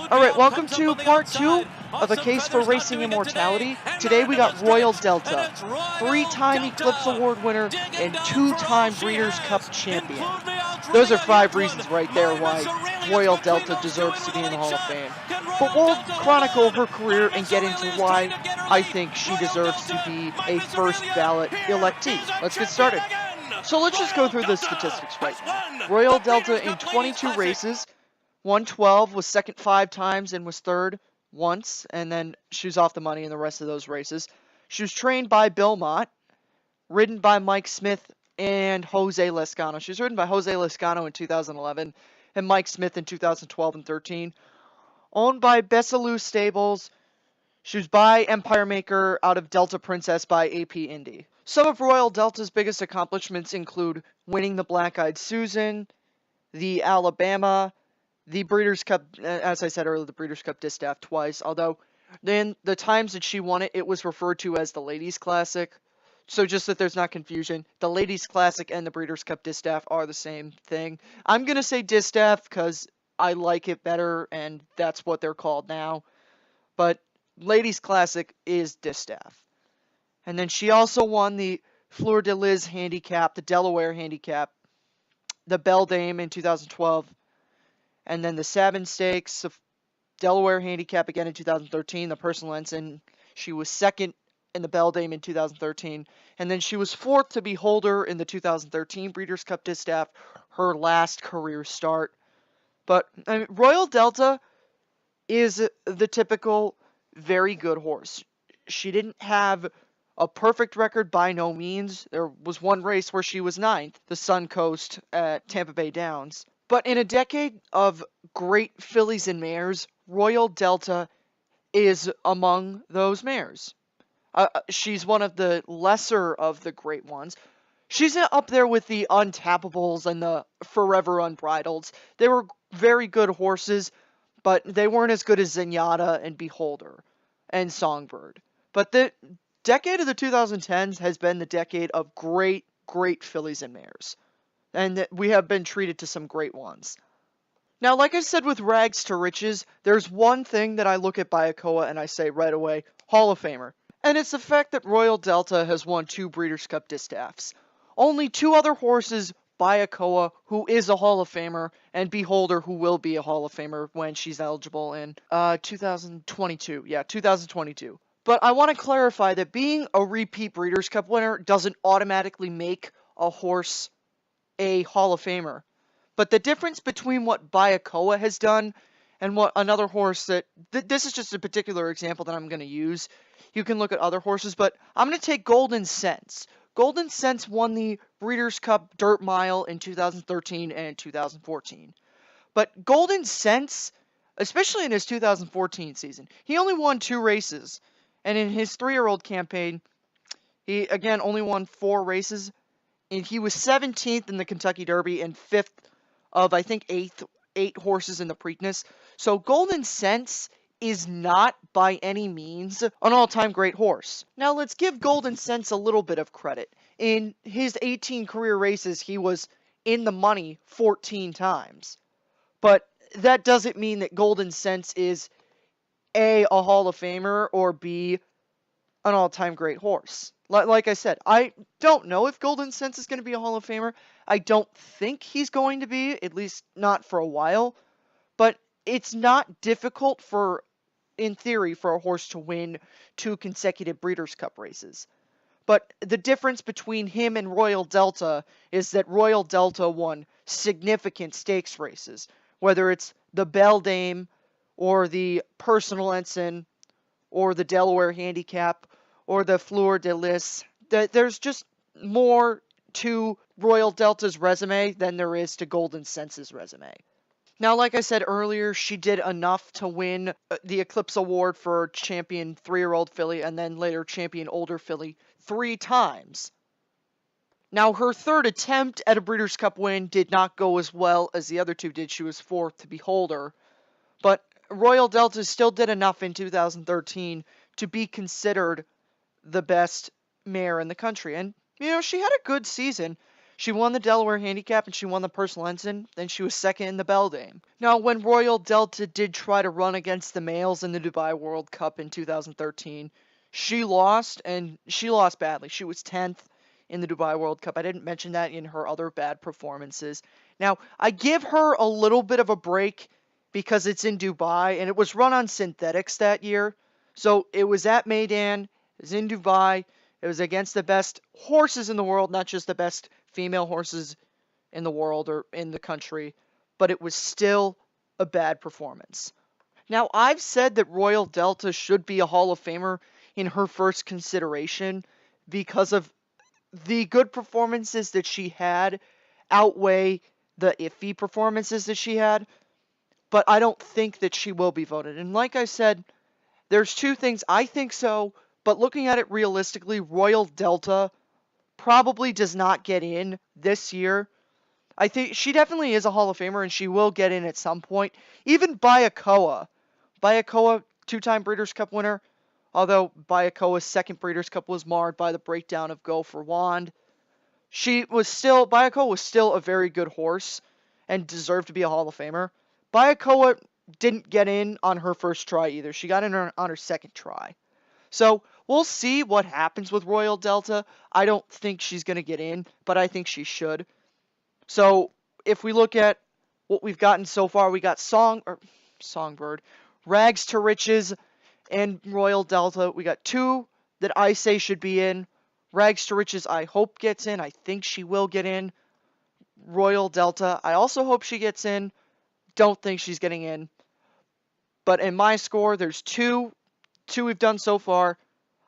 Alright, welcome to part 2 of A Case for Racing Immortality. Today we got Royal Delta, 3-time Eclipse Award winner and 2-time Breeders' Cup champion. Those are 5 reasons right there why Royal Delta deserves to be in the Hall of Fame. But we'll chronicle her career and get into why I think she deserves to be a first ballot electee. Let's get started. So let's just go through the statistics right now. Royal Delta in 22 races, won 12, was second 5 times, and was third once, and then she was off the money in the rest of those races. She was trained by Bill Mott, ridden by Mike Smith and Jose Lescano. She was ridden by Jose Lescano in 2011 and Mike Smith in 2012 and 13. Owned by Besalou Stables. She was by Empire Maker out of Delta Princess by AP Indy. Some of Royal Delta's biggest accomplishments include winning the Black-Eyed Susan, the Alabama, the Breeders' Cup, as I said earlier, the Breeders' Cup Distaff twice, although then the times that she won it, it was referred to as the Ladies' Classic. So just that there's not confusion, the Ladies' Classic and the Breeders' Cup Distaff are the same thing. I'm going to say Distaff because I like it better, and that's what they're called now. But Ladies' Classic is Distaff. And then she also won the Fleur de Lis Handicap, the Delaware Handicap, the Belle Dame in 2012, and then the Sabin Stakes, the Delaware Handicap again in 2013, the Personal Ensign. She was second in the Belle Dame in 2013, and then she was fourth to Beholder in the 2013 Breeders' Cup Distaff, her last career start. But I mean, Royal Delta is the typical very good horse. She didn't have a perfect record by no means. There was one race where she was 9th, the Suncoast at Tampa Bay Downs. But in a decade of great fillies and mares, Royal Delta is among those mares. She's one of the lesser of the great ones. She's up there with the Untappables and the Forever Unbridleds. They were very good horses, but they weren't as good as Zenyatta and Beholder and Songbird. But the decade of the 2010s has been the decade of great fillies and mares. And we have been treated to some great ones. Now, like I said with Rags to Riches, there's one thing that I look at Bayakoa and I say right away, Hall of Famer. And it's the fact that Royal Delta has won 2 Breeders' Cup Distaffs. Only 2 other horses, Bayakoa, who is a Hall of Famer, and Beholder, who will be a Hall of Famer when she's eligible in 2022. Yeah, 2022. But I want to clarify that being a repeat Breeders' Cup winner doesn't automatically make a horse a Hall of Famer. But the difference between what Bayakoa has done and what another horse that... this is just a particular example that I'm going to use. You can look at other horses, but I'm going to take Golden Sense. Golden Sense won the Breeders' Cup Dirt Mile in 2013 and 2014. But Golden Sense, especially in his 2014 season, he only won 2 races. And in his 3-year-old campaign, he, again, only won 4 races. And he was 17th in the Kentucky Derby and 5th of, I think, 8 horses in the Preakness. So Golden Sense is not, by any means, an all-time great horse. Now, let's give Golden Sense a little bit of credit. In his 18 career races, he was in the money 14 times. But that doesn't mean that Golden Sense is A, a Hall of Famer, or B, an all-time great horse. Like I said, I don't know if Golden Sense is going to be a Hall of Famer. I don't think he's going to be, at least not for a while. But it's not difficult in theory, for a horse to win 2 consecutive Breeders' Cup races. But the difference between him and Royal Delta is that Royal Delta won significant stakes races, whether it's the Belle Dame, or the Personal Ensign, or the Delaware Handicap, or the Fleur de Lis. There's just more to Royal Delta's resume than there is to Golden Sense's resume. Now, like I said earlier, she did enough to win the Eclipse Award for Champion 3-year-old filly and then later Champion Older filly 3 times. Now, her 3rd attempt at a Breeders' Cup win did not go as well as the other 2 did. She was 4th to Beholder. But Royal Delta still did enough in 2013 to be considered the best mare in the country. And, you know, she had a good season. She won the Delaware Handicap and she won the Personal Ensign, then she was second in the Beldame. Now, when Royal Delta did try to run against the males in the Dubai World Cup in 2013, she lost, and she lost badly. She was 10th in the Dubai World Cup. I didn't mention that in her other bad performances. Now, I give her a little bit of a break because it's in Dubai, and it was run on synthetics that year. So it was at Meydan, it was in Dubai, it was against the best horses in the world, not just the best female horses in the world or in the country, but it was still a bad performance. Now, I've said that Royal Delta should be a Hall of Famer in her first consideration because of the good performances that she had outweigh the iffy performances that she had, but I don't think that she will be voted. And like I said, there's two things. I think so, but looking at it realistically, Royal Delta probably does not get in this year. I think she definitely is a Hall of Famer, and she will get in at some point. Even Bayakoa, two-time Breeders' Cup winner, although Bayakoa's second Breeders' Cup was marred by the breakdown of Go for Wand. Bayakoa was still a very good horse and deserved to be a Hall of Famer. Bayakoa didn't get in on her first try either. She got in on her second try. So we'll see what happens with Royal Delta. I don't think she's going to get in, but I think she should. So if we look at what we've gotten so far, we got Songbird, Rags to Riches, and Royal Delta. We got two that I say should be in. Rags to Riches, I hope gets in. I think she will get in. Royal Delta, I also hope she gets in. Don't think she's getting in. But in my score, there's two we've done so far.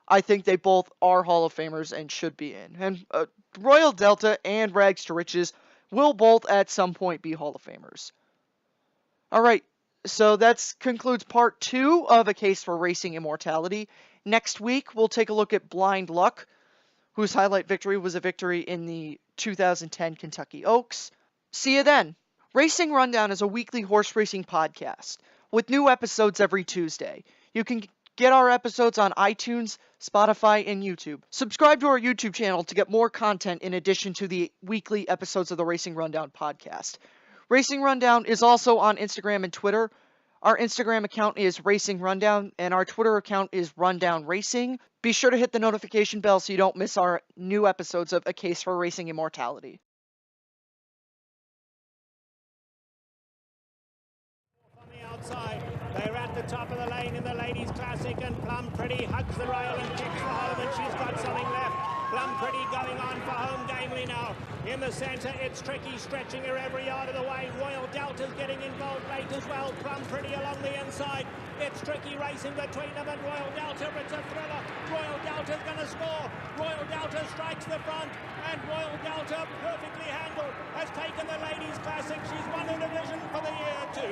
I think they both are Hall of Famers and should be in. And Royal Delta and Rags to Riches will both at some point be Hall of Famers. All right, so that concludes part 2 of A Case for Racing Immortality. Next week, we'll take a look at Blind Luck, whose highlight victory was a victory in the 2010 Kentucky Oaks. See you then. Racing Rundown is a weekly horse racing podcast with new episodes every Tuesday. You can get our episodes on iTunes, Spotify, and YouTube. Subscribe to our YouTube channel to get more content in addition to the weekly episodes of the Racing Rundown podcast. Racing Rundown is also on Instagram and Twitter. Our Instagram account is Racing Rundown, and our Twitter account is Rundown Racing. Be sure to hit the notification bell so you don't miss our new episodes of A Case for Racing Immortality. On the outside, they're at the top of the lane in the Ladies Classic, and Plum Pretty hugs the rail and kicks for home, and she's got something left. Plum Pretty going on for home gamely now. In the centre, it's Tricky stretching her every yard of the way. Royal Delta's getting involved late as well. Plum Pretty along the inside. It's Tricky racing between them and Royal Delta. It's a thriller. Royal Delta's going to score. Royal Delta strikes the front, and Royal Delta, perfectly handled, has taken the Ladies Classic. She's won the division for the year too.